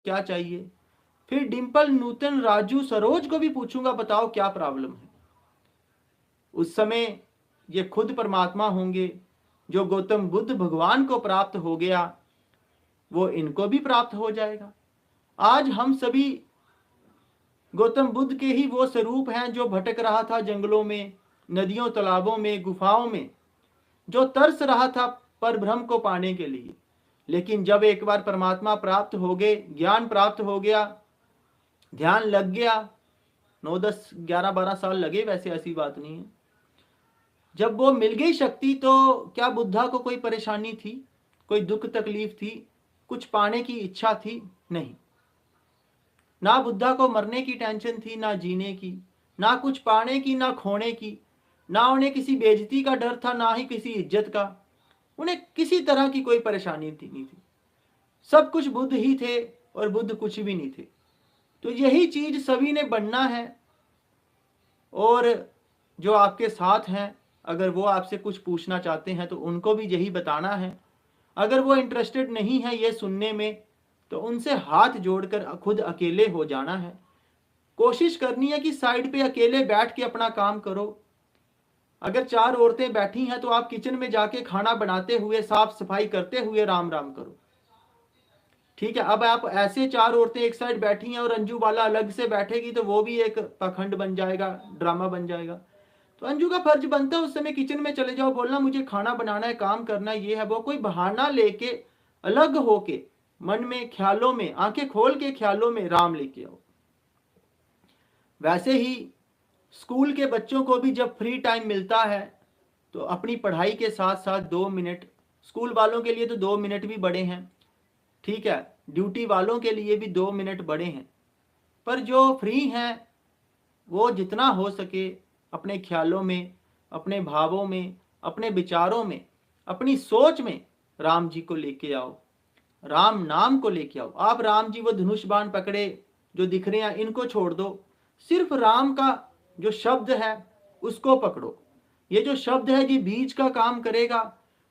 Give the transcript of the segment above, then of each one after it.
क्या चाहिए। फिर डिम्पल, नूतन, राजू, सरोज को भी पूछूंगा, बताओ क्या प्रॉब्लम है। उस समय ये खुद परमात्मा होंगे। जो गौतम बुद्ध भगवान को प्राप्त हो गया वो इनको भी प्राप्त हो जाएगा। आज हम सभी गौतम बुद्ध के ही वो स्वरूप हैं जो भटक रहा था जंगलों में, नदियों, तालाबों में, गुफाओं में, जो तरस रहा था पर ब्रह्म को पाने के लिए। लेकिन जब एक बार परमात्मा प्राप्त हो गए, ज्ञान प्राप्त हो गया, ध्यान लग गया, 9 10 11 12 साल लगे, वैसे ऐसी बात नहीं है। जब वो मिल गई शक्ति तो क्या बुद्धा को कोई परेशानी थी, कोई दुख तकलीफ थी, कुछ पाने की इच्छा थी? नहीं। ना बुद्धा को मरने की टेंशन थी, ना जीने की, ना कुछ पाने की, ना खोने की, ना उन्हें किसी बेइज्जती का डर था, ना ही किसी इज्जत का। उन्हें किसी तरह की कोई परेशानी थी नहीं थी। सब कुछ बुद्ध ही थे और बुद्ध कुछ भी नहीं थे। तो यही चीज सभी ने बनना है। और जो आपके साथ हैं, अगर वो आपसे कुछ पूछना चाहते हैं तो उनको भी यही बताना है। अगर वो इंटरेस्टेड नहीं है ये सुनने में तो उनसे हाथ जोड़कर खुद अकेले हो जाना है। कोशिश करनी है कि साइड पे अकेले बैठ के अपना काम करो। अगर 4 औरतें बैठी हैं तो आप किचन में जाके खाना बनाते हुए, साफ सफाई करते हुए राम राम करो। ठीक है। अब आप ऐसे 4 औरतें एक साइड बैठी हैं और अंजू बाला अलग से बैठेगी तो वो भी एक पाखंड बन जाएगा, ड्रामा बन जाएगा। तो अंजू का फर्ज बनता है उस समय किचन में चले जाओ, बोलना मुझे खाना बनाना है, काम करना है, ये है वो। कोई बहाना लेके अलग होके मन में, ख्यालों में, आंखें खोल के ख्यालों में राम लेके आओ। वैसे ही स्कूल के बच्चों को भी जब फ्री टाइम मिलता है तो अपनी पढ़ाई के साथ साथ 2 मिनट, स्कूल वालों के लिए तो 2 मिनट भी बड़े हैं, ठीक है, ड्यूटी वालों के लिए भी 2 मिनट बड़े हैं, पर जो फ्री हैं वो जितना हो सके अपने ख्यालों में, अपने भावों में, अपने विचारों में, अपनी सोच में राम जी को लेके आओ, राम नाम को लेके आओ। आप राम जी वो धनुष बाण पकड़े जो दिख रहे हैं इनको छोड़ दो, सिर्फ राम का जो शब्द है उसको पकड़ो। ये जो शब्द है ये बीज का काम करेगा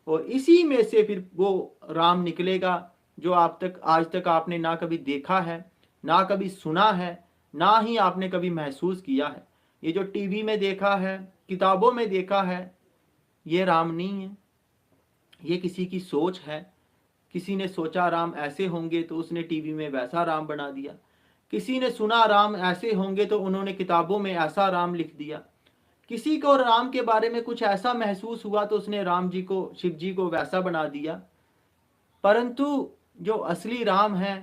और इसी में से फिर वो राम निकलेगा जो आप तक, आज तक आपने ना कभी देखा है, ना कभी सुना है, ना ही आपने कभी महसूस किया है। ये जो टीवी में देखा है, किताबों में देखा है, ये राम नहीं है, ये किसी की सोच है। किसी ने सोचा राम ऐसे होंगे तो उसने टीवी में वैसा राम बना दिया। किसी ने सुना राम ऐसे होंगे तो उन्होंने किताबों में ऐसा राम लिख दिया। किसी को राम के बारे में कुछ ऐसा महसूस हुआ तो उसने राम जी को, शिव जी को वैसा बना दिया। परंतु जो असली राम है